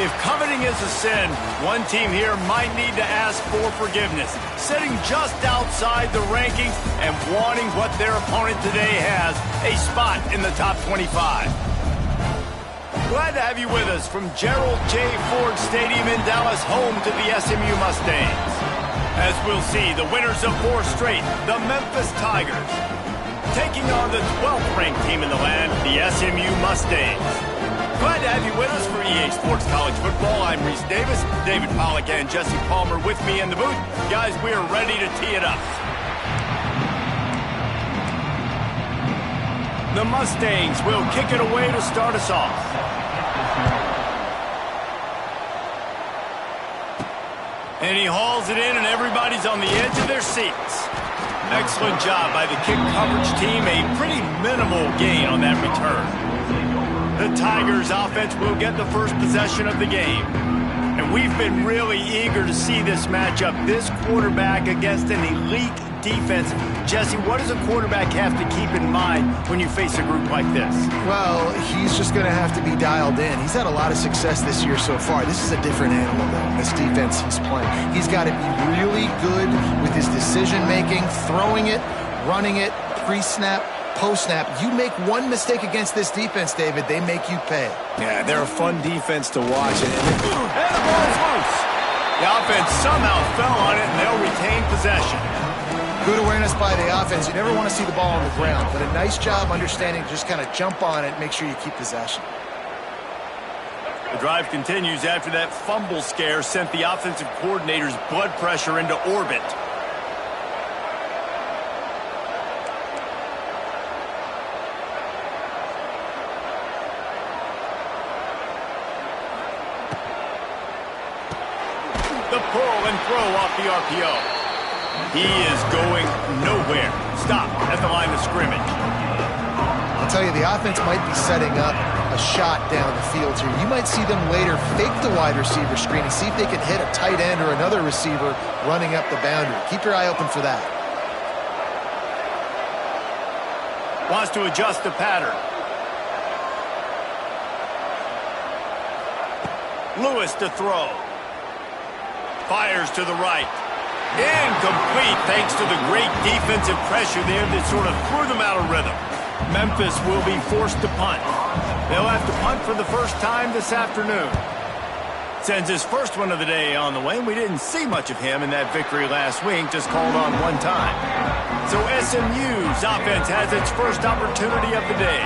If coveting is a sin, one team here might need to ask for forgiveness, sitting just outside the rankings and wanting what their opponent today has, a spot in the top 25. Glad to have you with us from Gerald J. Ford Stadium in Dallas, home to the SMU Mustangs. As we'll see, the winners of 4 straight, the Memphis Tigers, taking on the 12th ranked team in the land, the SMU Mustangs. Glad to have you with us for EA Sports College Football. I'm Reese Davis, David Pollack and Jesse Palmer with me in the booth. Guys, we are ready to tee it up. The Mustangs will kick it away to start us off. And he hauls it in, and everybody's on the edge of their seats. Excellent job by the kick coverage team. A pretty minimal gain on that return. The Tigers offense will get the first possession of the game. And we've been really eager to see this matchup. This quarterback against an elite defense. Jesse, what does a quarterback have to keep in mind when you face a group like this? Well, he's just going to have to be dialed in. He's had a lot of success this year so far. This is a different animal, though, this defense he's playing. He's got to be really good with his decision-making, throwing it, running it, pre-snap, post-snap. You make one mistake against this defense, David, they make you pay. Yeah, they're a fun defense to watch. And the ball's loose. The offense somehow fell on it, and they'll retain possession. Good awareness by the offense. You never want to see the ball on the ground, but a nice job understanding to just kind of jump on it and make sure you keep possession. The drive continues after that fumble scare sent the offensive coordinator's blood pressure into orbit. The pull and throw off the RPO. He is going nowhere. Stop at the line of scrimmage. I'll tell you, the offense might be setting up a shot down the field here. You might see them later fake the wide receiver screen and see if they can hit a tight end or another receiver running up the boundary. Keep your eye open for that. Wants to adjust the pattern. Lewis to throw. Fires to the right. Incomplete thanks to the great defensive pressure there that sort of threw them out of rhythm. Memphis will be forced to punt. They'll have to punt for the first time this afternoon. Sends his first one of the day on the way, and we didn't see much of him in that victory last week, just called on one time. So SMU's offense has its first opportunity of the day.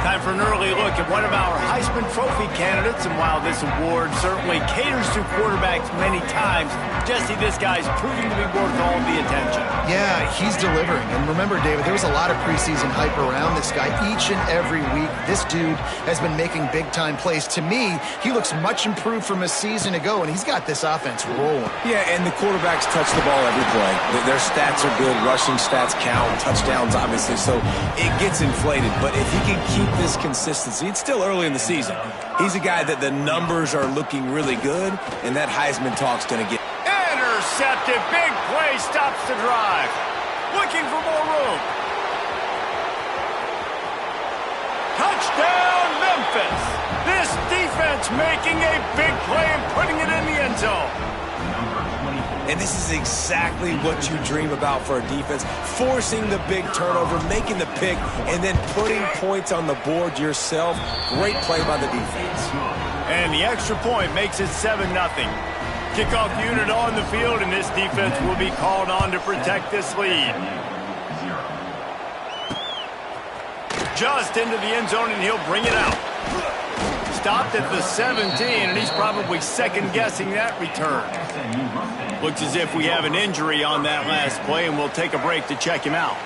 Time for an early look at one of our Heisman Trophy candidates, and while this award certainly caters to quarterbacks many times, Jesse, this guy's proving to be worth all the attention. Yeah, he's delivering. And remember, David, there was a lot of preseason hype around this guy each and every week. This dude has been making big-time plays. To me, he looks much improved from a season ago, and he's got this offense rolling. yeah, and the quarterbacks touch the ball every play. Their stats are good. Rushing stats count. Touchdowns, obviously. So it gets inflated. But if he can keep this consistency, it's still early in the season. He's a guy that the numbers are looking really good, and that Heisman talk's going to get. Intercepted. Big play stops the drive. Looking for more room. Touchdown, Memphis. This defense making a big play and putting it in the end zone. And this is exactly what you dream about for a defense. Forcing the big turnover, making the pick, and then putting points on the board yourself. Great play by the defense. And the extra point makes it 7-0. Kickoff unit on the field, and this defense will be called on to protect this lead. Just into the end zone, and he'll bring it out. Stopped at the 17, and he's probably second-guessing that return. Looks as if we have an injury on that last play, and we'll take a break to check him out.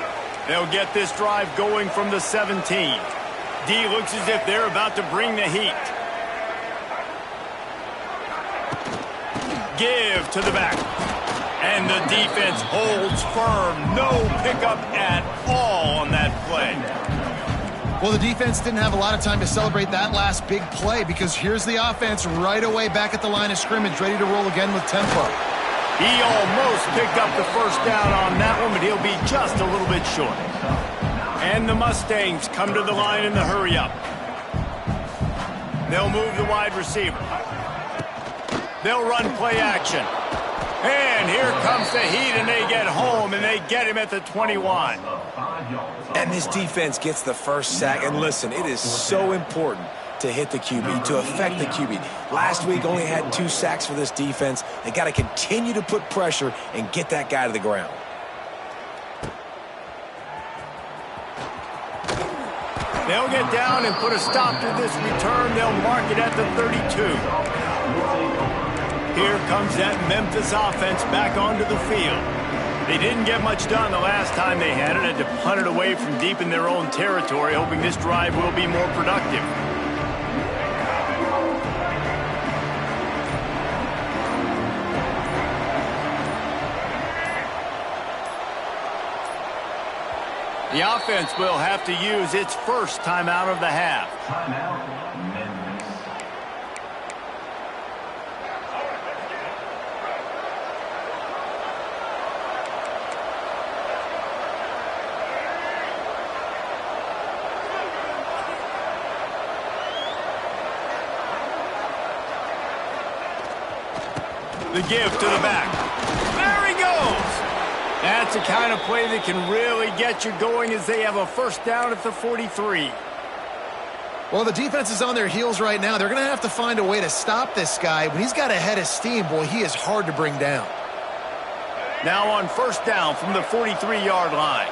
They'll get this drive going from the 17. D looks as if they're about to bring the heat. Give to the back. And the defense holds firm. No pickup at all on that play. Well, the defense didn't have a lot of time to celebrate that last big play because here's the offense right away back at the line of scrimmage, ready to roll again with tempo. He almost picked up the first down on that one, but he'll be just a little bit short. And the Mustangs come to the line in the hurry-up. They'll move the wide receiver. They'll run play action. And here comes the heat, and they get home, and they get him at the 21. And this defense gets the first sack. And listen, it is so important to hit the QB, to affect the QB. Last week only had 2 sacks for this defense. They got to continue to put pressure and get that guy to the ground. They'll get down and put a stop to this return. They'll mark it at the 32. Here comes that Memphis offense back onto the field. They didn't get much done the last time they had it. Had to punt it away from deep in their own territory, hoping this drive will be more productive. The offense will have to use its first timeout of the half. Timeout, Memphis. The give to the back. There he goes. That's the kind of play that can really get you going as they have a first down at the 43. Well, the defense is on their heels right now. They're going to have to find a way to stop this guy. When he's got a head of steam, boy, he is hard to bring down. Now on first down from the 43-yard line.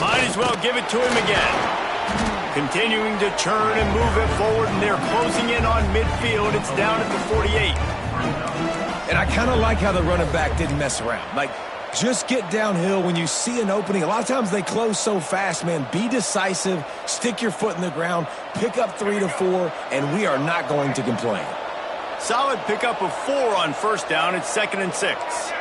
Might as well give it to him again. Continuing to churn and move it forward, and they're closing in on midfield. It's down at the 48. And I kind of like how the running back didn't mess around. Like, just get downhill when you see an opening. A lot of times they close so fast, man. Be decisive, stick your foot in the ground, pick up 3 to 4, and we are not going to complain. Solid pickup of 4 on first down. It's 2nd and 6.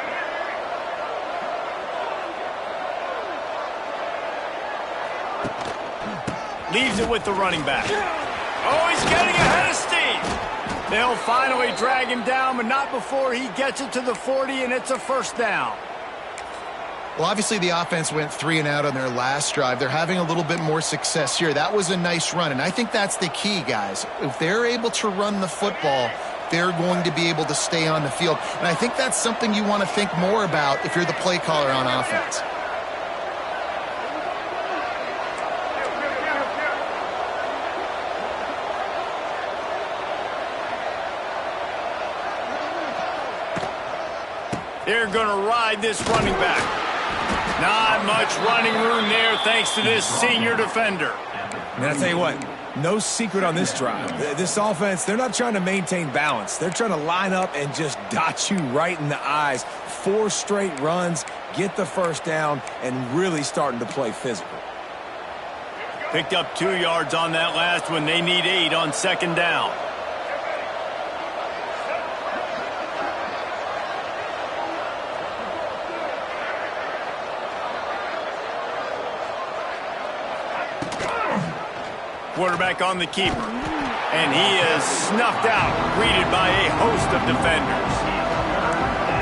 Leaves it with the running back. Oh, he's getting ahead of steam. They'll finally drag him down, but not before he gets it to the 40, and it's a first down. Well, obviously the offense went 3 and out on their last drive. They're having a little bit more success here. That was a nice run, and I think that's the key, guys. If they're able to run the football, they're going to be able to stay on the field. And I think that's something you want to think more about if you're the play caller on offense. They're going to ride this running back. Not much running room there thanks to this senior defender. And I tell you what, no secret on this drive. This offense, they're not trying to maintain balance. They're trying to line up and just dot you right in the eyes. 4 straight runs, get the first down, and really starting to play physical. Picked up 2 yards on that last one. They need 8 on second down. Quarterback on the keeper. And he is snuffed out, greeted by a host of defenders.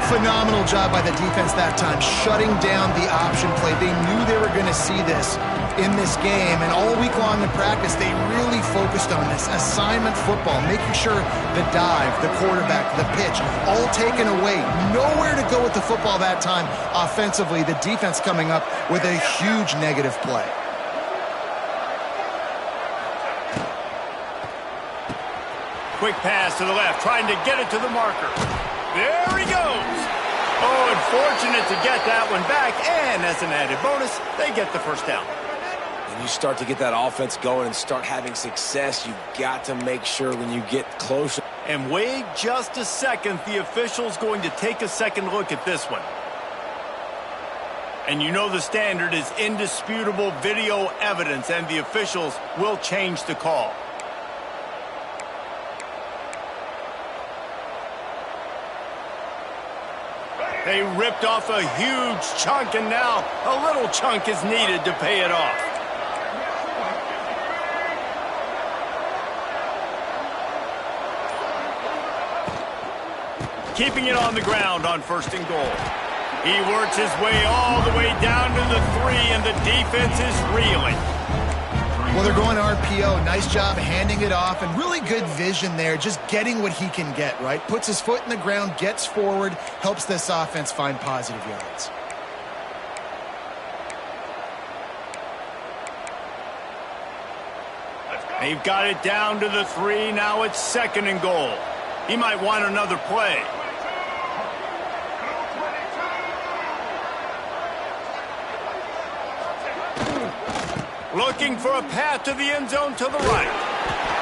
Phenomenal job by the defense that time, shutting down the option play. They knew they were going to see this in this game, and all week long in practice, they really focused on this assignment football, making sure the dive, the quarterback, the pitch, all taken away. Nowhere to go with the football that time offensively. The defense coming up with a huge negative play. Quick pass to the left, trying to get it to the marker. There he goes. Oh, and fortunate to get that one back, and as an added bonus, they get the first down. When you start to get that offense going and start having success, you've got to make sure when you get closer. And wait just a second, the official's going to take a second look at this one. And you know the standard is indisputable video evidence, and the officials will change the call. They ripped off a huge chunk, and now a little chunk is needed to pay it off. keeping it on the ground on 1st and goal. He works his way all the way down to the 3, and the defense is reeling. Well, they're going RPO. Nice job handing it off, and really good vision there, just getting what he can get, right? Puts his foot in the ground, gets forward, helps this offense find positive yards. They've got it down to the 3. Now it's 2nd and goal. He might want another play. Looking for a path to the end zone to the right.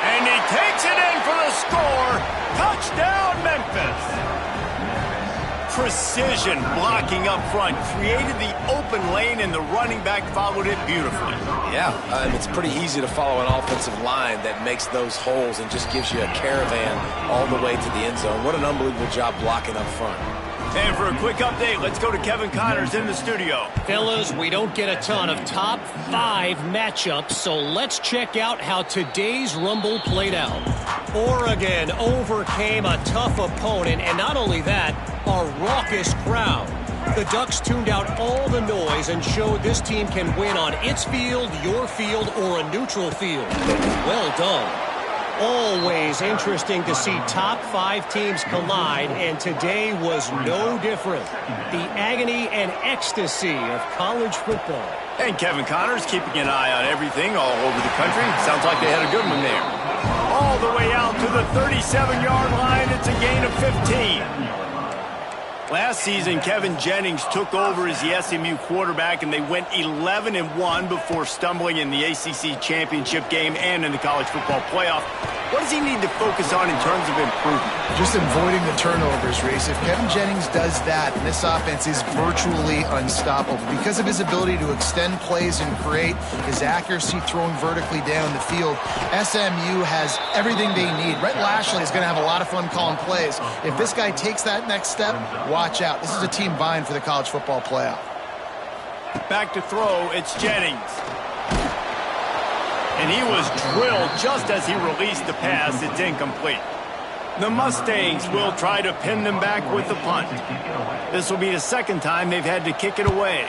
And he takes it in for the score. Touchdown, Memphis. Precision blocking up front. Created the open lane, and the running back followed it beautifully. Yeah, it's pretty easy to follow an offensive line that makes those holes and just gives you a caravan all the way to the end zone. What an unbelievable job blocking up front. And for a quick update, let's go to Kevin Connors in the studio. Fellas, we don't get a ton of top 5 matchups, so let's check out how today's Rumble played out. Oregon overcame a tough opponent, and not only that, a raucous crowd. The Ducks tuned out all the noise and showed this team can win on its field, your field, or a neutral field. Well done. Always interesting to see top 5 teams collide, and today was no different. The agony and ecstasy of college football. And Kevin Connors keeping an eye on everything all over the country. Sounds like they had a good one there. All the way out to the 37-yard line. It's a gain of 15. Last season, Kevin Jennings took over as the SMU quarterback, and they went 11-1 before stumbling in the ACC championship game and in the college football playoff. What does he need to focus on in terms of improvement? Just avoiding the turnovers, Reese. If Kevin Jennings does that, this offense is virtually unstoppable because of his ability to extend plays and create, his accuracy throwing vertically down the field. SMU has everything they need. Rhett Lashley is going to have a lot of fun calling plays. If this guy takes that next step, watch out. This is a team vying for the college football playoff. Back to throw, it's Jennings. And he was drilled just as he released the pass. It's incomplete. The Mustangs will try to pin them back with the punt. This will be the 2nd time they've had to kick it away.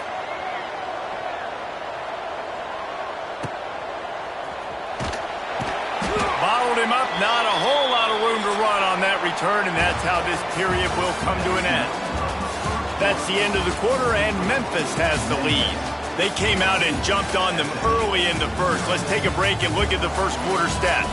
Bottled him up, not a whole lot of room to run on that return, and that's how this period will come to an end. That's the end of the quarter, and Memphis has the lead. They came out and jumped on them early in the first. Let's take a break and look at the first quarter stats.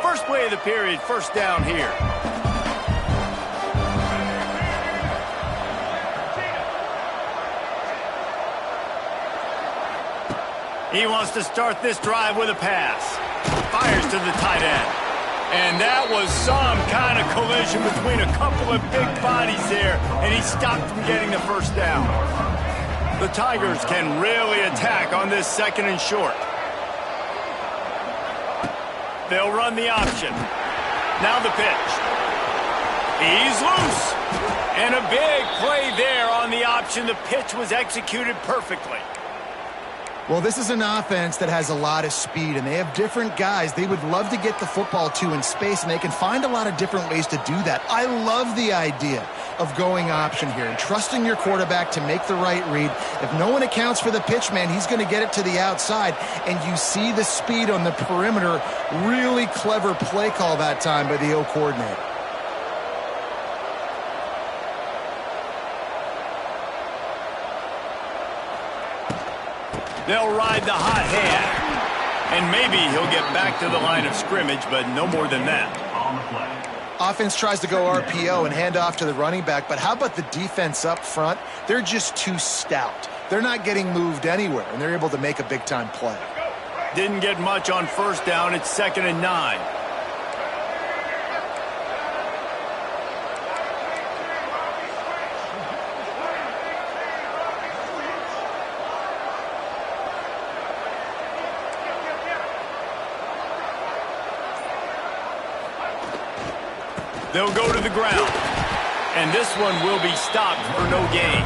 First play of the period, 1st down here. He wants to start this drive with a pass. Fires to the tight end. And that was some kind of collision between a couple of big bodies there, and he stopped from getting the 1st down. The Tigers can really attack on this 2nd and short. They'll run the option. Now the pitch. He's loose. And a big play there on the option. The pitch was executed perfectly. Well, this is an offense that has a lot of speed, and they have different guys they would love to get the football to in space, and they can find a lot of different ways to do that. I love the idea of going option here and trusting your quarterback to make the right read. If no one accounts for the pitch, man, he's going to get it to the outside, and you see the speed on the perimeter. Really clever play call that time by the O coordinator. They'll ride the hot hand. And maybe he'll get back to the line of scrimmage, but no more than that. Offense tries to go RPO and hand off to the running back, but how about the defense up front? They're just too stout. They're not getting moved anywhere, and they're able to make a big-time play. Didn't get much on 1st down. It's 2nd and 9. They'll go to the ground. And this one will be stopped for no gain.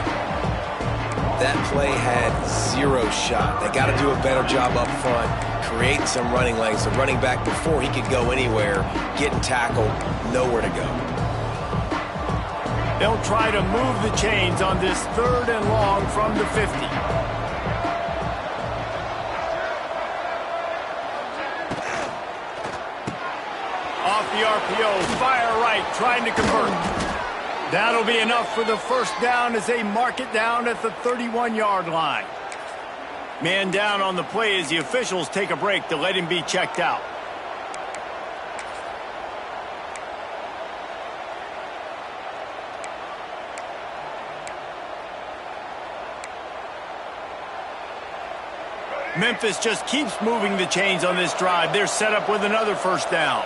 That play had zero shot. They got to do a better job up front, creating some running lanes. The running back, before he could go anywhere, getting tackled, nowhere to go. They'll try to move the chains on this 3rd and long from the 50. Off the RPO, fire right, trying to convert. That'll be enough for the first down as they mark it down at the 31-yard line. Man down on the play as the officials take a break to let him be checked out. Memphis just keeps moving the chains on this drive. They're set up with another first down.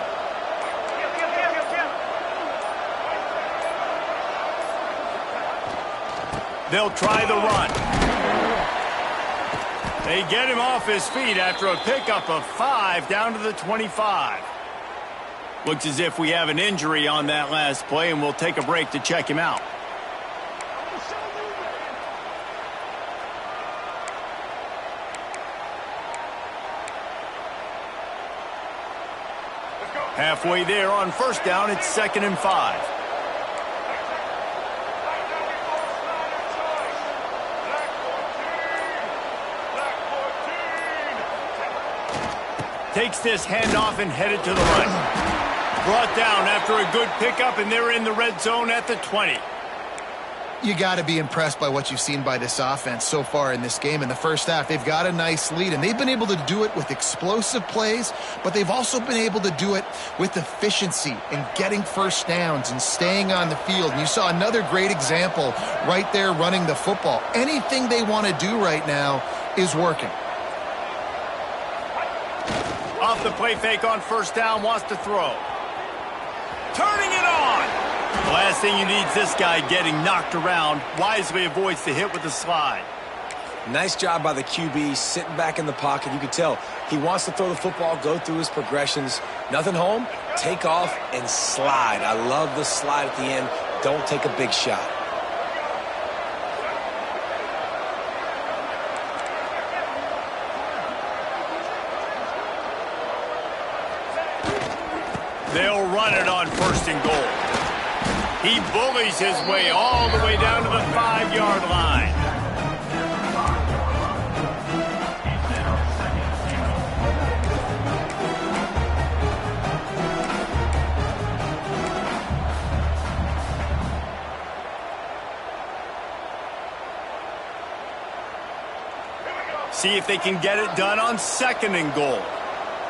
They'll try the run. They get him off his feet after a pickup of 5 down to the 25. Looks as if we have an injury on that last play, and we'll take a break to check him out. Halfway there on first down, it's 2nd and 5. Takes this handoff and headed to the right. Brought down after a good pickup, and they're in the red zone at the 20. You got to be impressed by what you've seen by this offense so far in this game. In the first half, they've got a nice lead, and they've been able to do it with explosive plays, but they've also been able to do it with efficiency and getting first downs and staying on the field. And you saw another great example right there running the football. Anything they want to do right now is working. Off the play fake on first down, wants to throw. Turning it on. The last thing you need is this guy getting knocked around. Wisely avoids the hit with the slide. Nice job by the QB, sitting back in the pocket. You can tell he wants to throw the football, go through his progressions. Nothing home, take off and slide. I love the slide at the end. Don't take a big shot. They'll run it on 1st and goal. He bullies his way all the way down to the 5-yard line. See if they can get it done on 2nd and goal.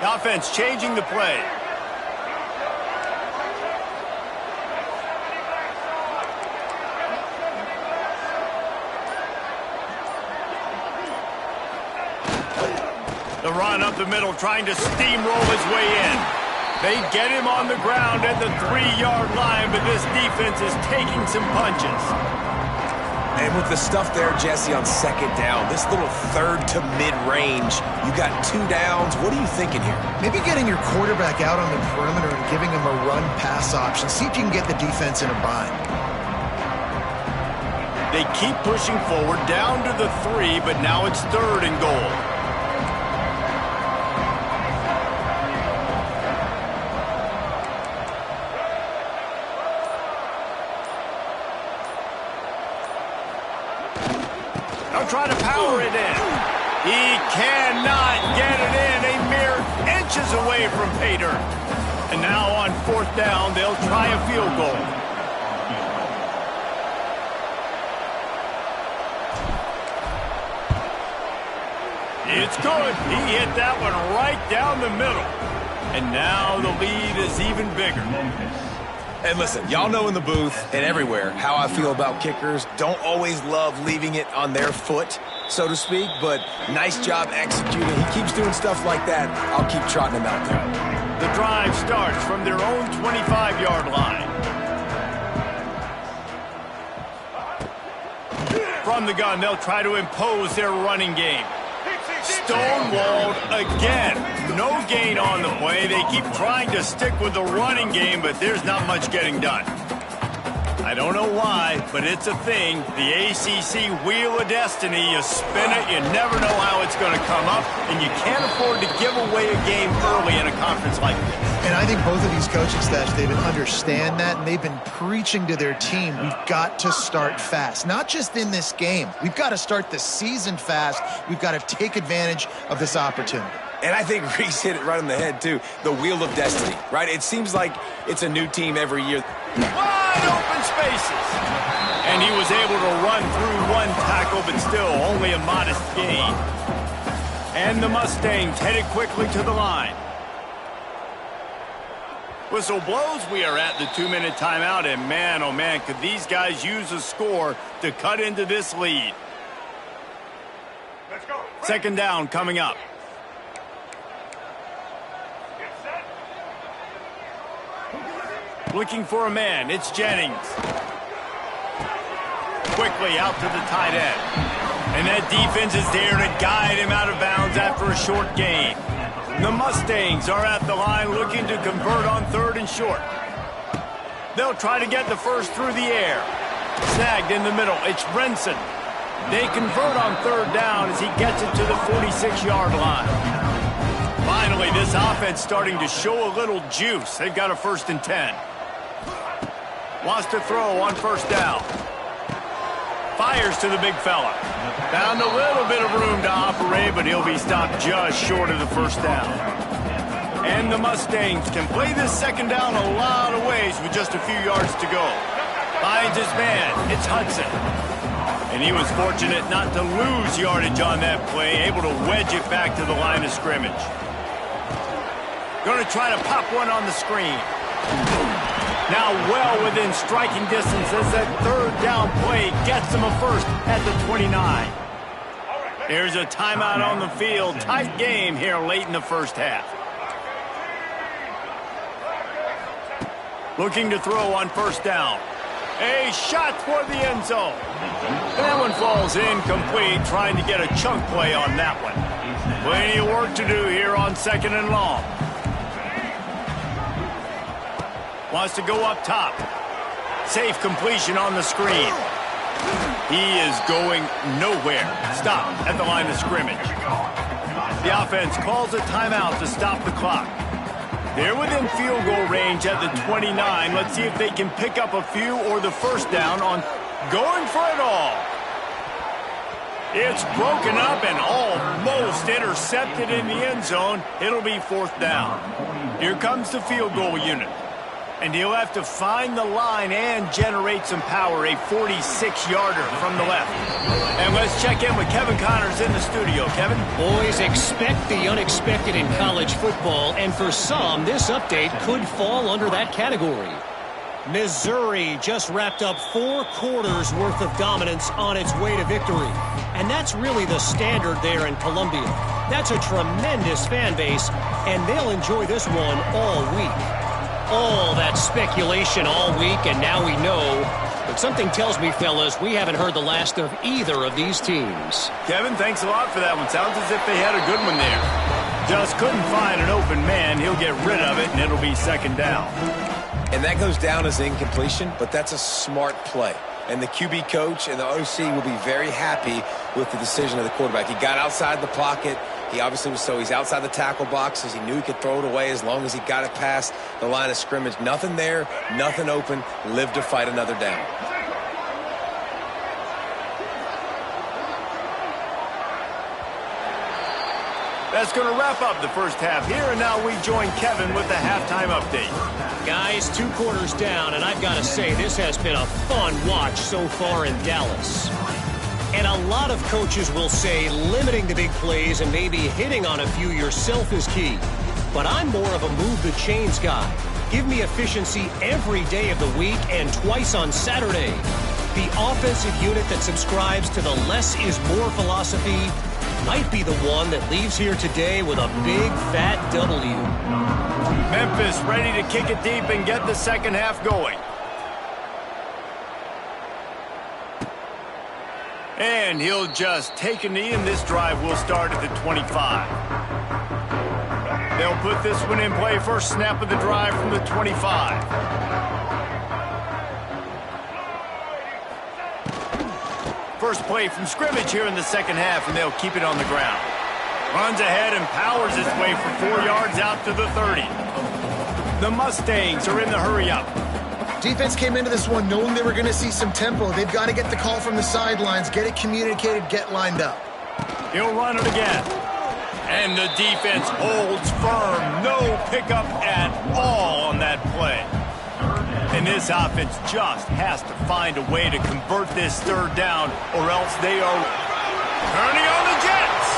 The offense changing the play. The run up the middle, trying to steamroll his way in. They get him on the ground at the 3-yard line, but this defense is taking some punches. And with the stuff there, Jesse, on 2nd down, this little 3rd to mid-range, you got 2 downs. What are you thinking here? Maybe getting your quarterback out on the perimeter and giving him a run-pass option. See if you can get the defense in a bind. They keep pushing forward down to the 3, but now it's 3rd and goal. Try to power it in. He cannot get it in. A mere inches away from pay dirt. And now on 4th down, they'll try a field goal. It's good. He hit that one right down the middle. And now the lead is even bigger. And listen, y'all know in the booth and everywhere how I feel about kickers. Don't always love leaving it on their foot, so to speak, but nice job executing. He keeps doing stuff like that. I'll keep trotting him out there. The drive starts from their own 25-yard line. From the gun, they'll try to impose their running game. Stonewalled again. No gain on the play. They keep trying to stick with the running game, but there's not much getting done. I don't know why, but it's a thing. The ACC Wheel of Destiny. You spin it, you never know how it's going to come up, and you can't afford to give away a game early in a conference like this. And I think both of these coaching staffs, David, understand that, and they've been preaching to their team, we've got to start fast. Not just in this game. We've got to start the season fast. We've got to take advantage of this opportunity. And I think Reese hit it right on the head, too. The Wheel of Destiny, right? It seems like it's a new team every year. Wide open spaces. And he was able to run through one tackle, but still only a modest gain. And the Mustangs headed quickly to the line. Whistle blows. We are at the 2-minute timeout, and man, oh man, could these guys use a score to cut into this lead. Let's go. Second down coming up. Looking for a man. It's Jennings. Quickly out to the tight end. And that defense is there to guide him out of bounds after a short gain. The Mustangs are at the line looking to convert on 3rd and short. They'll try to get the first through the air. Snagged in the middle. It's Brinson. They convert on 3rd down as he gets it to the 46-yard line. Finally, this offense starting to show a little juice. They've got a 1st and 10. Wants to throw on 1st down. Fires to the big fella. Found a little bit of room to operate, but he'll be stopped just short of the 1st down. And the Mustangs can play this 2nd down a lot of ways with just a few yards to go. Finds his man. It's Hudson. And he was fortunate not to lose yardage on that play, able to wedge it back to the line of scrimmage. Going to try to pop one on the screen. Now well within striking distance as that 3rd down play gets him a 1st at the 29. There's a timeout on the field. Tight game here late in the 1st half. Looking to throw on 1st down. A shot for the end zone. That one falls incomplete, trying to get a chunk play on that one. Plenty of work to do here on 2nd and long. Wants to go up top. Safe completion on the screen. He is going nowhere. Stop at the line of scrimmage. The offense calls a timeout to stop the clock. They're within field goal range at the 29. Let's see if they can pick up a few or the 1st down on going for it all. It's broken up and almost intercepted in the end zone. It'll be 4th down. Here comes the field goal unit. And he'll have to find the line and generate some power, a 46-yarder from the left. And let's check in with Kevin Connors in the studio. Kevin? Boys, expect the unexpected in college football, and for some, this update could fall under that category. Missouri just wrapped up 4 quarters worth of dominance on its way to victory. And that's really the standard there in Columbia. That's a tremendous fan base, and they'll enjoy this one all week. All that speculation all week, and now we know. But something tells me, fellas, we haven't heard the last of either of these teams. Kevin, thanks a lot for that one. Sounds as if they had a good one there. Just couldn't find an open man. He'll get rid of it, and it'll be 2nd down. And that goes down as incompletion, but that's a smart play. And the QB coach and the OC will be very happy with the decision of the quarterback. He got outside the pocket. He obviously was he's outside the tackle boxes. He knew he could throw it away as long as he got it past the line of scrimmage. Nothing there, nothing open. Live to fight another down. That's going to wrap up the 1st half here, and now we join Kevin with the halftime update. Guys, 2 quarters down, and I've got to say, this has been a fun watch so far in Dallas. And a lot of coaches will say limiting the big plays and maybe hitting on a few yourself is key. But I'm more of a move the chains guy. Give me efficiency every day of the week and twice on Saturday. The offensive unit that subscribes to the less is more philosophy might be the one that leaves here today with a big fat W. Memphis ready to kick it deep and get the 2nd half going. And he'll just take a knee, and this drive will start at the 25. They'll put this one in play. First snap of the drive from the 25. first play from scrimmage here in the second half, and they'll keep it on the ground. Runs ahead and powers his way for 4 yards out to the 30. The Mustangs are in the hurry-up. Defense came into this one knowing they were going to see some tempo. They've got to get the call from the sidelines, get it communicated, get lined up. He'll run it again. And the defense holds firm. No pickup at all on that play. And this offense just has to find a way to convert this third down, or else they are turning on the Jets.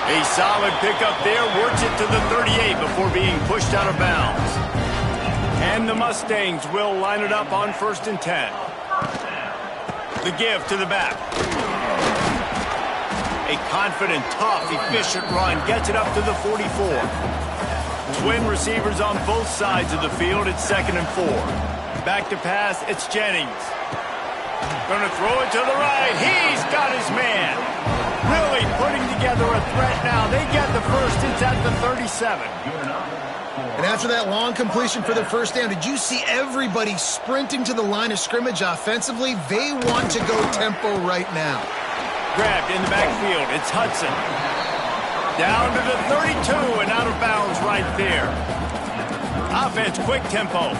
A solid pickup there, works it to the 38 before being pushed out of bounds. And the Mustangs will line it up on 1st and 10. The give to the back. A confident, tough, efficient run gets it up to the 44. Twin receivers on both sides of the field. It's 2nd and 4. Back to pass, it's Jennings. Going to throw it to the right. He's got his man. Really putting together a threat now. They get the first. It's at the 37. And after that long completion for their first down, did you see everybody sprinting to the line of scrimmage offensively? They want to go tempo right now. Grabbed in the backfield. It's Hudson. Down to the 32 and out of bounds right there. Offense, quick tempo.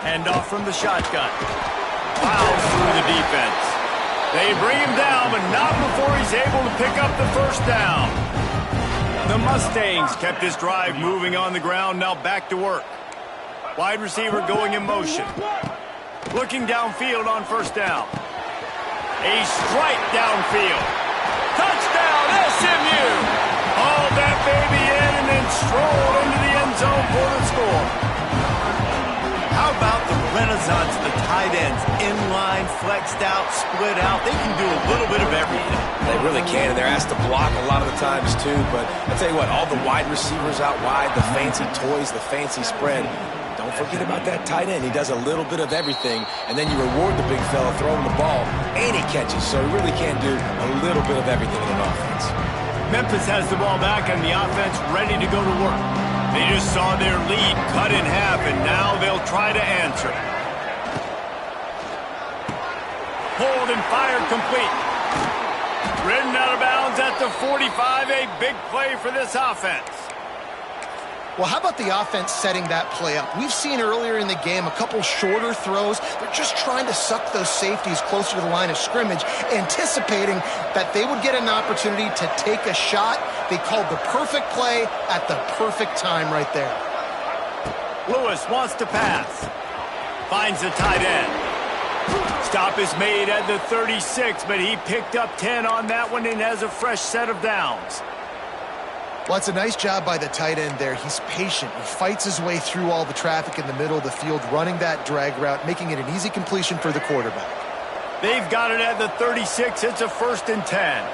Handoff from the shotgun. Plows through the defense. They bring him down, but not before he's able to pick up the first down. The Mustangs kept this drive moving on the ground, now back to work. Wide receiver going in motion. Looking downfield on first down. A strike downfield. Touchdown, SMU! Hauled that baby in and then strolled into the end zone for the score. How about the renaissance of the tight ends? Inline, flexed out, split out. They can do a little bit of everything. They really can, and they're asked to block a lot of the times too. But I'll tell you what, all the wide receivers out wide, the fancy toys, the fancy spread. Don't forget about that tight end. He does a little bit of everything, and then you reward the big fella throwing the ball, and he catches. So he really can do a little bit of everything in an offense. Memphis has the ball back, and the offense ready to go to work. They just saw their lead cut in half, and now they'll try to answer. Pulled and fired complete. Ridden out of bounds at the 45, a big play for this offense. Well, how about the offense setting that play up? We've seen earlier in the game a couple shorter throws. They're just trying to suck those safeties closer to the line of scrimmage, anticipating that they would get an opportunity to take a shot. They called the perfect play at the perfect time right there. Lewis wants to pass. Finds the tight end. Stop is made at the 36, but he picked up 10 on that one and has a fresh set of downs. Well, it's a nice job by the tight end there. He's patient. He fights his way through all the traffic in the middle of the field, running that drag route, making it an easy completion for the quarterback. They've got it at the 36. It's a 1st and 10.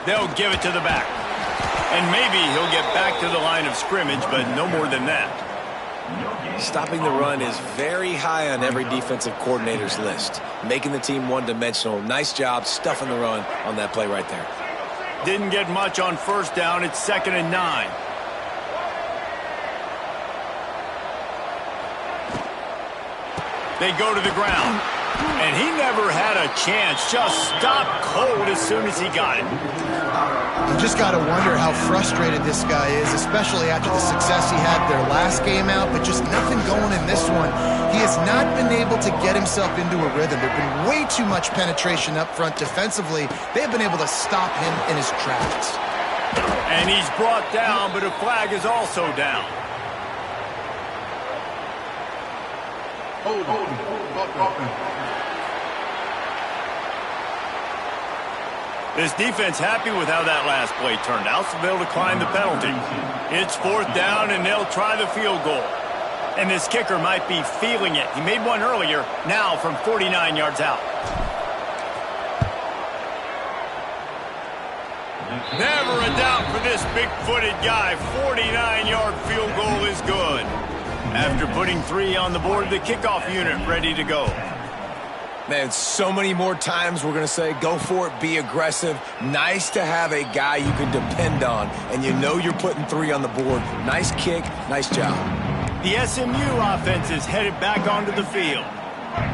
They'll give it to the back. And maybe he'll get back to the line of scrimmage, but no more than that. Stopping the run is very high on every defensive coordinator's list. Making the team one-dimensional. Nice job stuffing the run on that play right there. Didn't get much on first down. It's 2nd and 9. They go to the ground. And he never had a chance. Just stopped cold as soon as he got it. You just got to wonder how frustrated this guy is, especially after the success he had their last game out, but just nothing going in this one. He has not been able to get himself into a rhythm. There's been way too much penetration up front defensively. They've been able to stop him in his tracks. And he's brought down, but a flag is also down. This defense happy with how that last play turned out, so they'll decline the penalty. It's 4th down, and they'll try the field goal. And this kicker might be feeling it. He made one earlier, now from 49 yards out. Never a doubt for this big-footed guy. 49-yard field goal is good. After putting 3 on the board, the kickoff unit ready to go. Man, so many more times we're going to say, go for it, be aggressive. Nice to have a guy you can depend on, and you know you're putting 3 on the board. Nice kick, nice job. The SMU offense is headed back onto the field.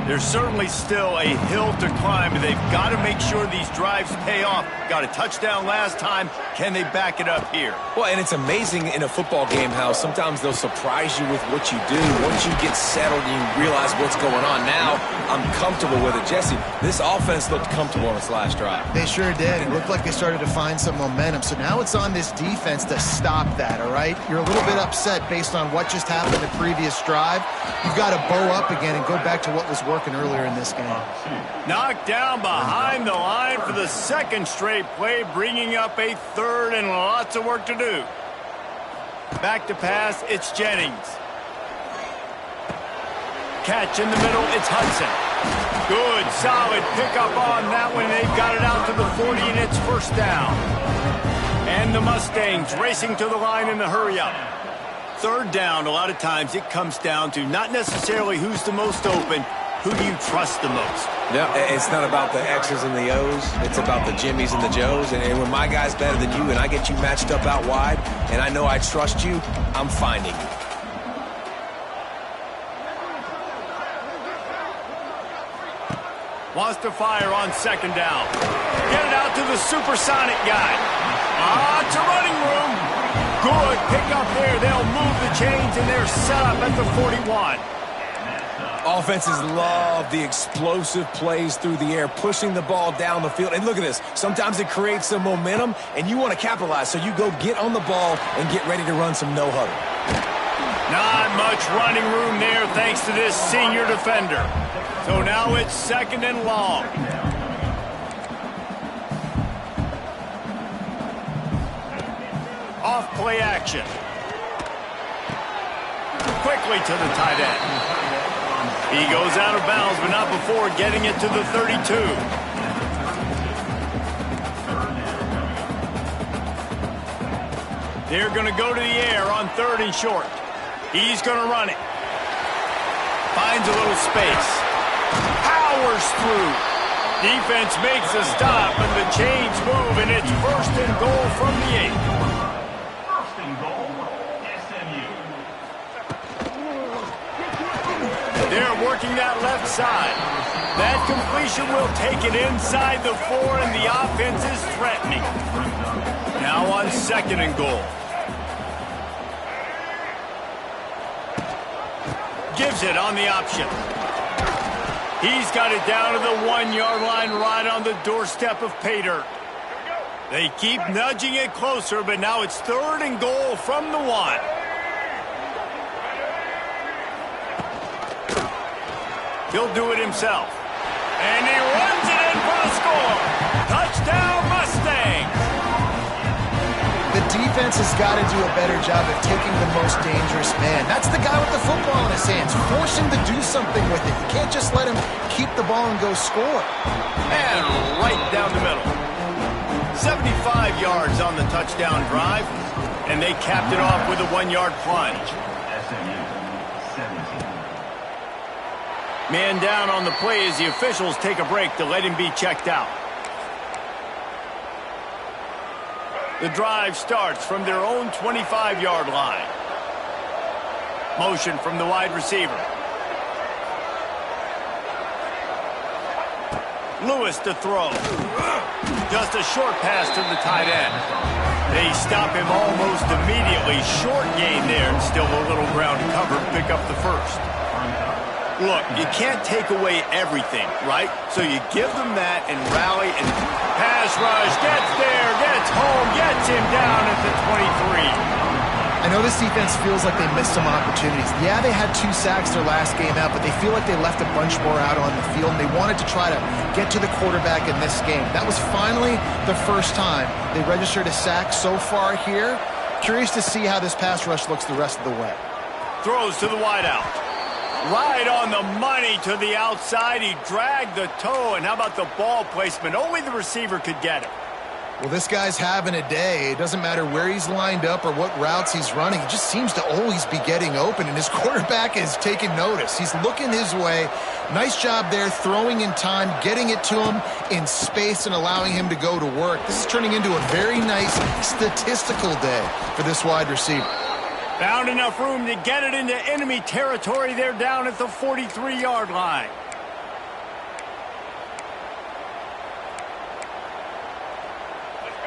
There's certainly still a hill to climb, but they've got to make sure these drives pay off. Got a touchdown last time. Can they back it up here? Well, and it's amazing in a football game how sometimes they'll surprise you with what you do. Once you get settled and you realize what's going on, now I'm comfortable with it. Jesse, this offense looked comfortable on its last drive. They sure did. It looked like they started to find some momentum. So now it's on this defense to stop that, all right? You're a little bit upset based on what just happened the previous drive. You've got to bow up again and go back to what was working earlier in this game. Knocked down behind the line for the second straight play, bringing up a third and lots of work to do. Back to pass, it's Jennings. Catch in the middle, it's Hudson. Good, solid pickup on that one. They've got it out to the 40, and it's first down. And the Mustangs racing to the line in the hurry-up. Third down, a lot of times it comes down to not necessarily who's the most open, who do you trust the most? Yeah, it's not about the X's and the O's. It's about the Jimmies and the Joes. And when my guy's better than you and I get you matched up out wide and I know I trust you, I'm finding you. Wants to fire on second down. Get it out to the supersonic guy. It's a running room. Good pickup there. They'll move the chains, and they're set up at the 41. Offenses love the explosive plays through the air, pushing the ball down the field. And look at this. Sometimes it creates some momentum, and you want to capitalize. So you go get on the ball and get ready to run some no-huddle. Not much running room there thanks to this senior defender. So now it's second and long. Off play action. Quickly to the tight end. He goes out of bounds, but not before getting it to the 32. They're going to go to the air on third and short. He's going to run it. Finds a little space. Powers through. Defense makes a stop, and the chains move, and it's first and goal from the 8. First and goal, SMU. They're working that left side. That completion will take it inside the 4, and the offense is threatening. Now on second and goal. Gives it on the option. He's got it down to the 1-yard line right on the doorstep of pay dirt. They keep nudging it closer, but now it's third and goal from the 1. He'll do it himself. And he runs it in for the score. Touchdown, Mustangs. The defense has got to do a better job of taking the most dangerous man. That's the guy with the football in his hands. Force him to do something with it. You can't just let him keep the ball and go score. And right down the middle. 75 yards on the touchdown drive. And they capped it off with a 1-yard plunge. SMU 17. Man down on the play as the officials take a break to let him be checked out. The drive starts from their own 25-yard line. Motion from the wide receiver. Lewis to throw. Just a short pass to the tight end. They stop him almost immediately. Short gain there, and still a little ground to cover to pick up the first. Look, you can't take away everything, right? So you give them that and rally and pass rush. Gets there, gets home, gets him down at the 23. I know this defense feels like they missed some opportunities. Yeah, they had 2 sacks their last game out, but they feel like they left a bunch more out on the field, and they wanted to try to get to the quarterback in this game. That was finally the first time they registered a sack so far here. Curious to see how this pass rush looks the rest of the way. Throws to the wideout. Right on the money to the outside. He dragged the toe, and how about the ball placement? Only the receiver could get it. Well, this guy's having a day. It doesn't matter where he's lined up or what routes he's running. He just seems to always be getting open, and his quarterback is taking notice. He's looking his way. Nice job there, throwing in time, getting it to him in space and allowing him to go to work. This is turning into a very nice statistical day for this wide receiver. Found enough room to get it into enemy territory there down at the 43-yard line.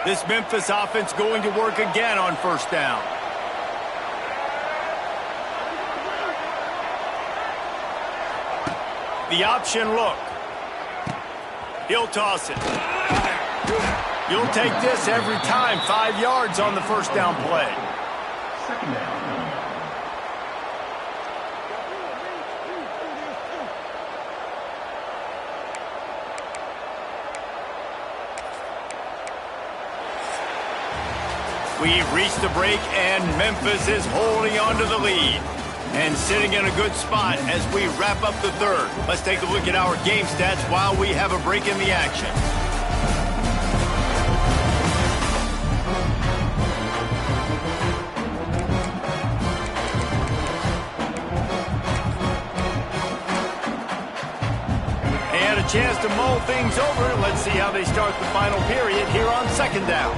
This Memphis offense going to work again on first down. The option look. He'll toss it. You'll take this every time. 5 yards on the first down play. Second down. We've reached the break, and Memphis is holding on to the lead and sitting in a good spot as we wrap up the third. Let's take a look at our game stats while we have a break in the action. And a chance to mull things over. Let's see how they start the final period here on second down.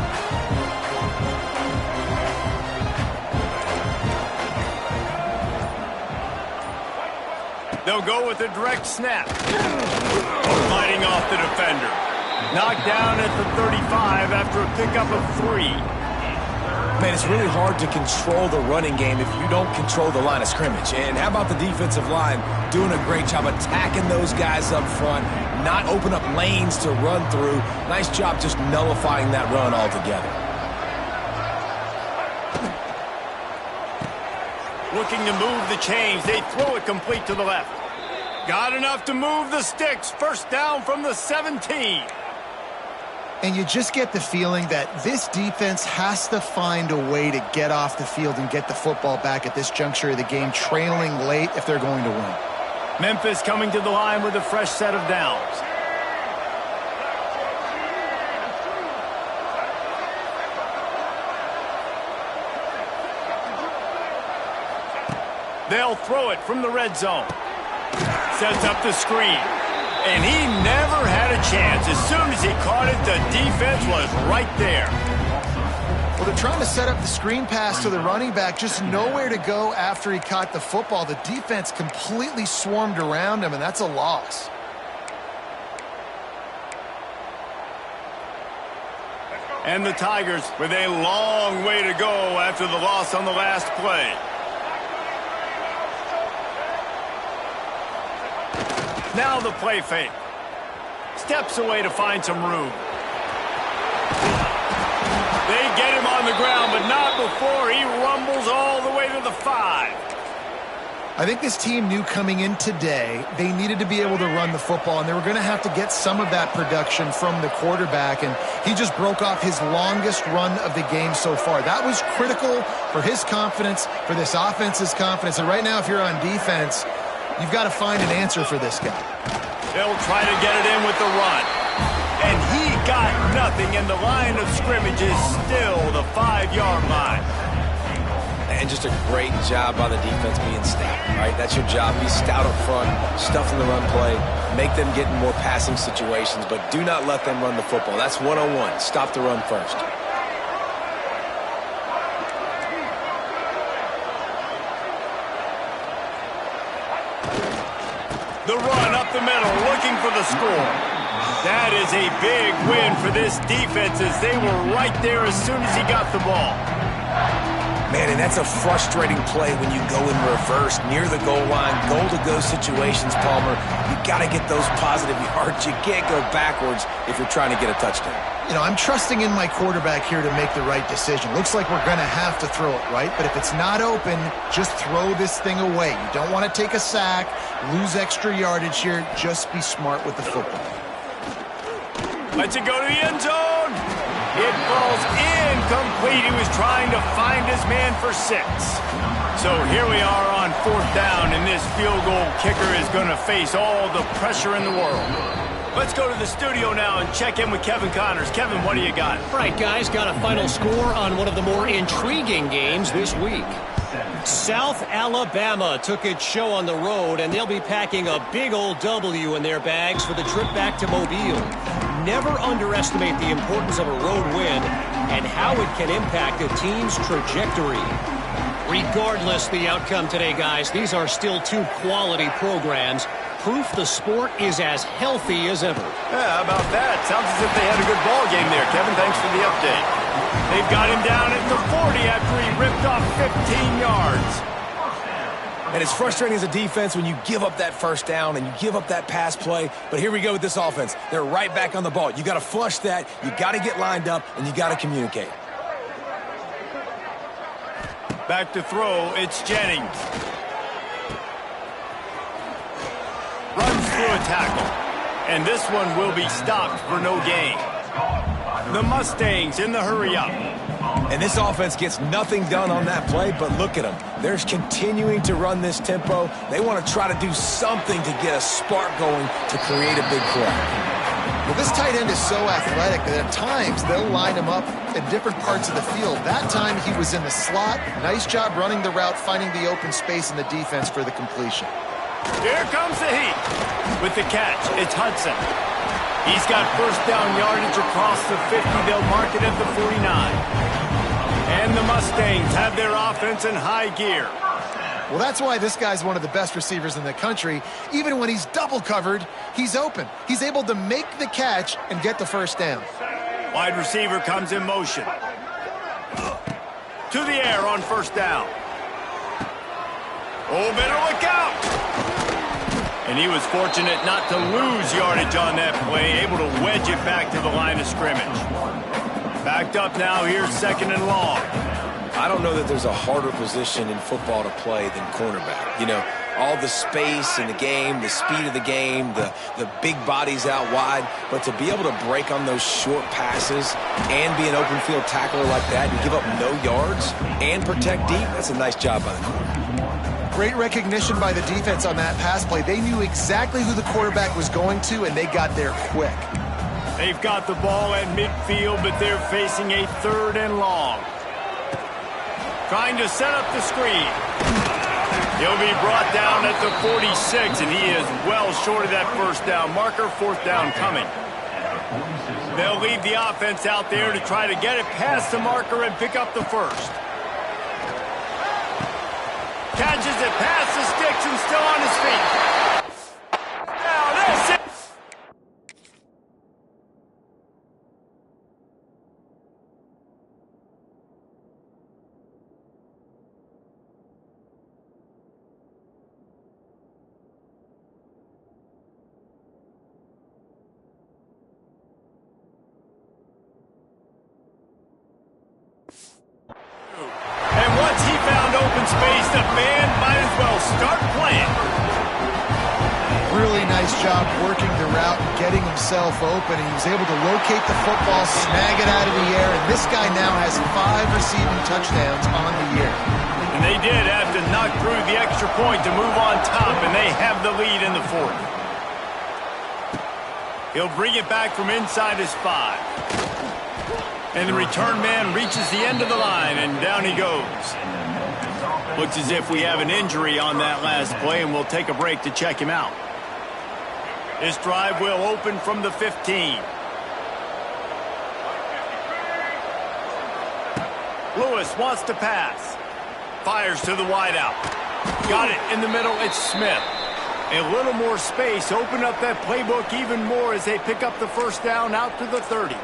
They'll go with a direct snap. Fighting off the defender. Knocked down at the 35 after a pickup of 3. Man, it's really hard to control the running game if you don't control the line of scrimmage. And how about the defensive line doing a great job attacking those guys up front, not open up lanes to run through. Nice job just nullifying that run altogether. Looking to move the chains. They throw it complete to the left. Got enough to move the sticks. First down from the 17. And you just get the feeling that this defense has to find a way to get off the field and get the football back at this juncture of the game, trailing late if they're going to win. Memphis coming to the line with a fresh set of downs. They'll throw it from the red zone. Sets up the screen. And he never had a chance. As soon as he caught it, the defense was right there. Well, they're trying to set up the screen pass to the running back. Just nowhere to go after he caught the football. The defense completely swarmed around him, and that's a loss. And the Tigers with a long way to go after the loss on the last play. Now the play fake. Steps away to find some room. They get him on the ground, but not before he rumbles all the way to the 5. I think this team knew coming in today they needed to be able to run the football, and they were going to have to get some of that production from the quarterback, and he just broke off his longest run of the game so far. That was critical for his confidence, for this offense's confidence, and right now if you're on defense, you've got to find an answer for this guy. They'll try to get it in with the run. And he got nothing, and the line of scrimmage is still the 5-yard line. And just a great job by the defense being stout, right? That's your job. Be stout up front, stuff in the run play, make them get in more passing situations, but do not let them run the football. That's 101. Stop the run first. The run up the middle, looking for the score. That is a big win for this defense as they were right there as soon as he got the ball. Man, and that's a frustrating play when you go in reverse near the goal line, goal-to-go situations, Palmer. You got to get those positive yards. You can't go backwards if you're trying to get a touchdown. You know, I'm trusting in my quarterback here to make the right decision. Looks like we're going to have to throw it, right? But if it's not open, just throw this thing away. You don't want to take a sack, lose extra yardage here. Just be smart with the football. Lets it go to the end zone. It falls incomplete. He was trying to find his man for 6. So here we are on 4th down, and this field goal kicker is going to face all the pressure in the world. Let's go to the studio now and check in with Kevin Connors. Kevin, what do you got? All right, guys, got a final score on one of the more intriguing games this week. South Alabama took its show on the road, and they'll be packing a big old W in their bags for the trip back to Mobile. Never underestimate the importance of a road win and how it can impact a team's trajectory. Regardless the outcome today, guys, these are still two quality programs. Proof the sport is as healthy as ever. Yeah, how about that? Sounds as if they had a good ball game there. Kevin, thanks for the update. They've got him down at the 40 after he ripped off 15 yards. And it's frustrating as a defense when you give up that first down and you give up that pass play. But here we go with this offense. They're right back on the ball. You got to flush that. You got to get lined up, and you got to communicate. Back to throw, it's Jennings. Runs through a tackle. And this one will be stopped for no gain. The Mustangs in the hurry-up. And this offense gets nothing done on that play, but look at them. They're continuing to run this tempo. They want to try to do something to get a spark going to create a big play. Well, this tight end is so athletic that at times they'll line him up in different parts of the field. That time he was in the slot. Nice job running the route, finding the open space in the defense for the completion. Here comes the heat. With the catch, it's Hudson. He's got first down yardage across the 50. They'll mark it at the 49. And the Mustangs have their offense in high gear. Well, that's why this guy's one of the best receivers in the country. Even when he's double covered, he's open. He's able to make the catch and get the first down. Wide receiver comes in motion. To the air on first down. Oh, better look out. And he was fortunate not to lose yardage on that play, able to wedge it back to the line of scrimmage. Backed up now, here's second and long. I don't know that there's a harder position in football to play than cornerback. You know, all the space in the game, the speed of the game, the big bodies out wide. But to be able to break on those short passes and be an open field tackler like that and give up no yards and protect deep, that's a nice job by the corner. Great recognition by the defense on that pass play. They knew exactly who the quarterback was going to, and they got there quick. They've got the ball at midfield, but they're facing a third and long. Trying to set up the screen. He'll be brought down at the 46, and he is well short of that first down marker. Fourth down coming. They'll leave the offense out there to try to get it past the marker and pick up the first. Catches it past the sticks and still on his feet. Now that's it. And once he found open space, the band might as well start playing. Really nice job working the route and getting himself open. He was able to locate the football, snag it out of the air, and this guy now has 5 receiving touchdowns on the year. And they did have to knock through the extra point to move on top, and they have the lead in the fourth. He'll bring it back from inside his 5. And the return man reaches the end of the line, and down he goes. Looks as if we have an injury on that last play, and we'll take a break to check him out. This drive will open from the 15. Lewis wants to pass. Fires to the wideout. Got it in the middle, it's Smith. A little more space, open up that playbook even more as they pick up the first down out to the 30.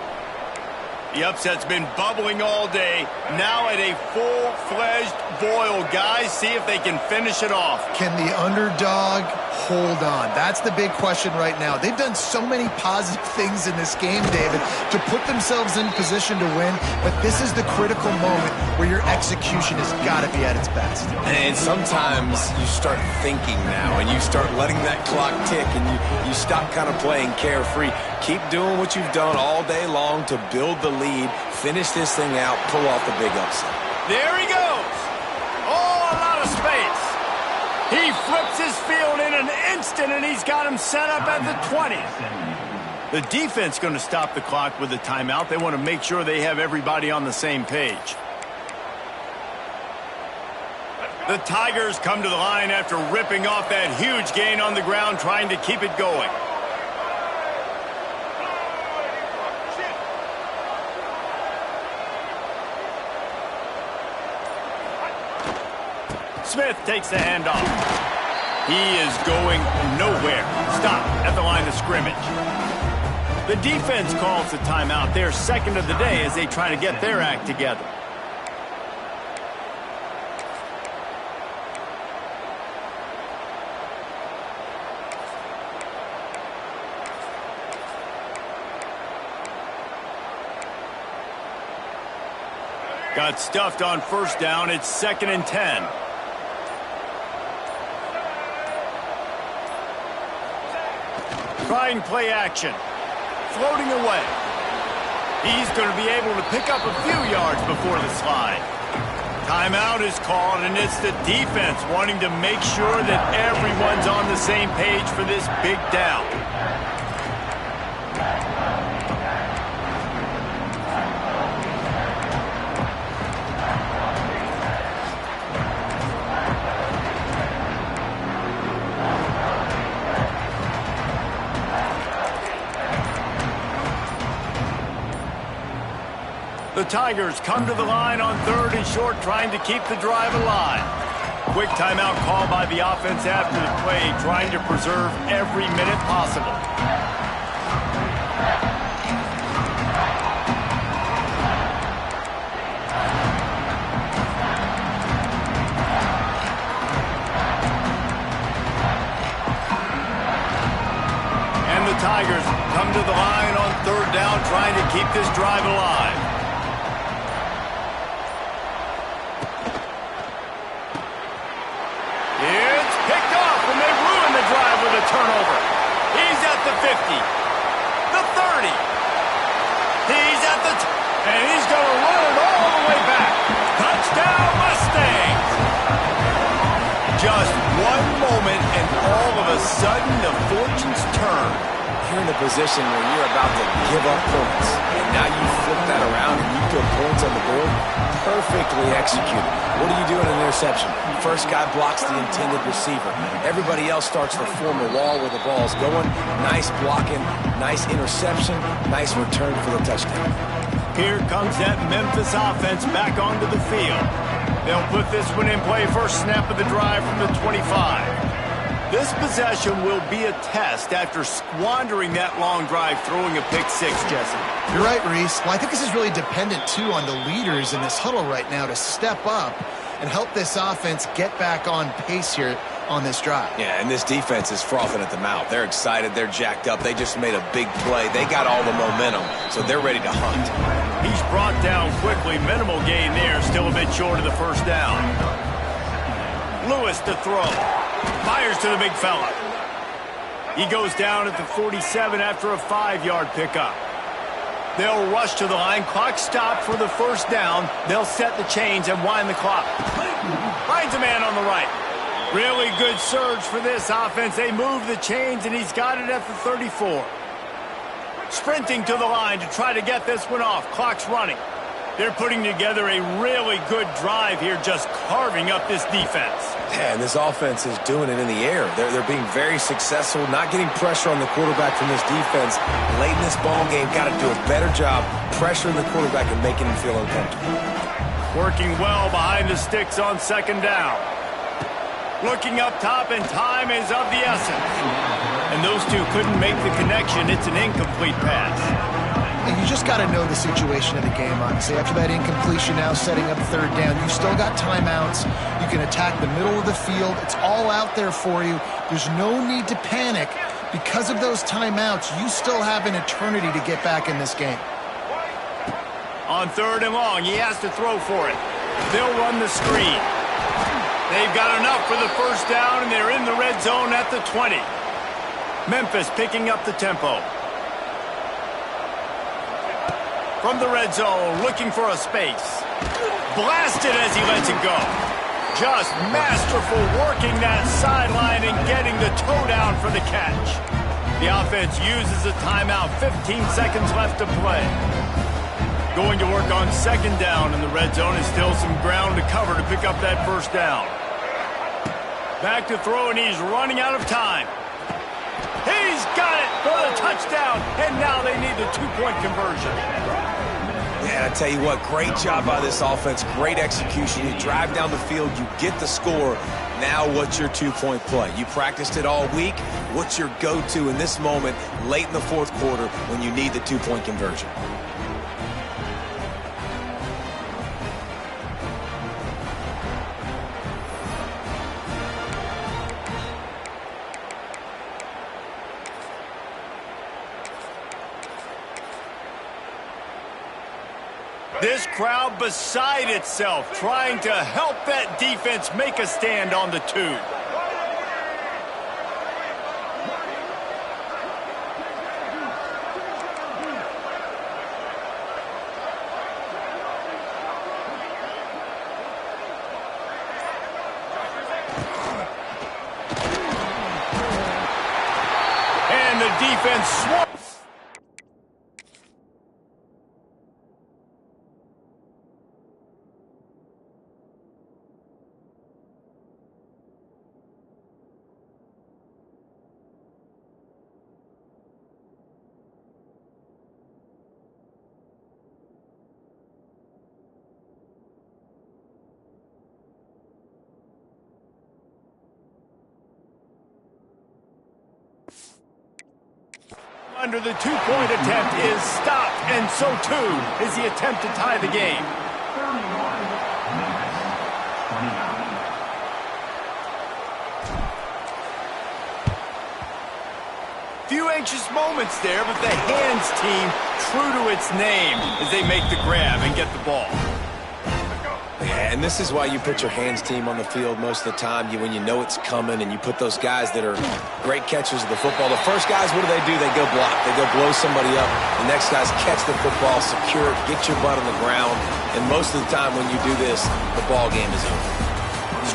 The upset's been bubbling all day. Now at a full-fledged boil. Guys, see if they can finish it off. Can the underdog hold on? That's the big question right now. They've done so many positive things in this game, David, to put themselves in position to win, but this is the critical moment where your execution has got to be at its best. And sometimes you start thinking now, and you start letting that clock tick, and you stop kind of playing carefree. Keep doing what you've done all day long to build the lead, finish this thing out, pull off the big upset. There he goes. Oh, a lot of space. He flips his field in an instant, and he's got him set up at the 20. The defense going to stop the clock with a timeout. They want to make sure they have everybody on the same page. The Tigers come to the line after ripping off that huge gain on the ground, trying to keep it going. Smith takes the handoff. He is going nowhere. Stop at the line of scrimmage. The defense calls the timeout. They're second of the day as they try to get their act together. Got stuffed on first down. It's 2nd and 10. Trying play action. Floating away. He's going to be able to pick up a few yards before the slide. Timeout is called, and it's the defense wanting to make sure that everyone's on the same page for this big down. The Tigers come to the line on 3rd and short, trying to keep the drive alive. Quick timeout call by the offense after the play, trying to preserve every minute possible. And the Tigers come to the line on 3rd down, trying to keep this drive alive. Turnover. He's at the 50, the 30. He's at the and he's going to run it all the way back. Touchdown, Mustangs! Just one moment, and all of a sudden, the fortunes turn. You're in a position where you're about to give up points, and now you flip that around and you put points on the board. Perfectly executed. What do you do in an interception? First guy blocks the intended receiver. Everybody else starts to form a wall where the ball's going. Nice blocking, nice interception, nice return for the touchdown. Here comes that Memphis offense back onto the field. They'll put this one in play first snap of the drive from the 25. This possession will be a test after squandering that long drive, throwing a pick six, Jesse. You're right, Reese. Well, I think this is really dependent, too, on the leaders in this huddle right now to step up and help this offense get back on pace here on this drive. Yeah, and this defense is frothing at the mouth. They're excited. They're jacked up. They just made a big play. They got all the momentum, so they're ready to hunt. He's brought down quickly. Minimal gain there. Still a bit short of the first down. Lewis to throw. Fires to the big fella. He goes down at the 47 after a 5-yard pickup. They'll rush to the line. Clock stopped for the first down. They'll set the chains and wind the clock. Finds a man on the right. Really good surge for this offense. They move the chains, and he's got it at the 34. Sprinting to the line to try to get this one off. Clock's running. They're putting together a really good drive here, just carving up this defense. Yeah, and this offense is doing it in the air. They're being very successful, not getting pressure on the quarterback from this defense. Late in this ball game, got to do a better job pressuring the quarterback and making him feel uncomfortable. Working well behind the sticks on second down. Looking up top, and time is of the essence. And those two couldn't make the connection. It's an incomplete pass. And you just got to know the situation of the game, honestly. After that incompletion now setting up third down, you've still got timeouts. You can attack the middle of the field. It's all out there for you. There's no need to panic. Because of those timeouts, you still have an eternity to get back in this game. On 3rd and long, he has to throw for it. They'll run the screen. They've got enough for the first down, and they're in the red zone at the 20. Memphis picking up the tempo. From the red zone, looking for a space. Blasted as he lets it go. Just masterful working that sideline and getting the toe down for the catch. The offense uses a timeout. 15 seconds left to play. Going to work on second down in the red zone. Is still some ground to cover to pick up that first down. Back to throw, and he's running out of time. He's got it for the touchdown, and now they need the two-point conversion. Yeah, I tell you what, great job by this offense, great execution. You drive down the field, you get the score. Now what's your two-point play? You practiced it all week. What's your go-to in this moment late in the fourth quarter when you need the two-point conversion? This crowd beside itself, trying to help that defense make a stand on the two. And the defense swung. Under the two-point attempt is stopped, and so too is the attempt to tie the game. 31, Memphis, 29. Few anxious moments there, but the hands team true to its name as they make the grab and get the ball. Yeah, and this is why you put your hands team on the field most of the time when you know it's coming, and you put those guys that are great catchers of the football. The first guys, what do? They go block. They go blow somebody up. The next guys catch the football, secure it, get your butt on the ground. And most of the time when you do this, the ball game is over.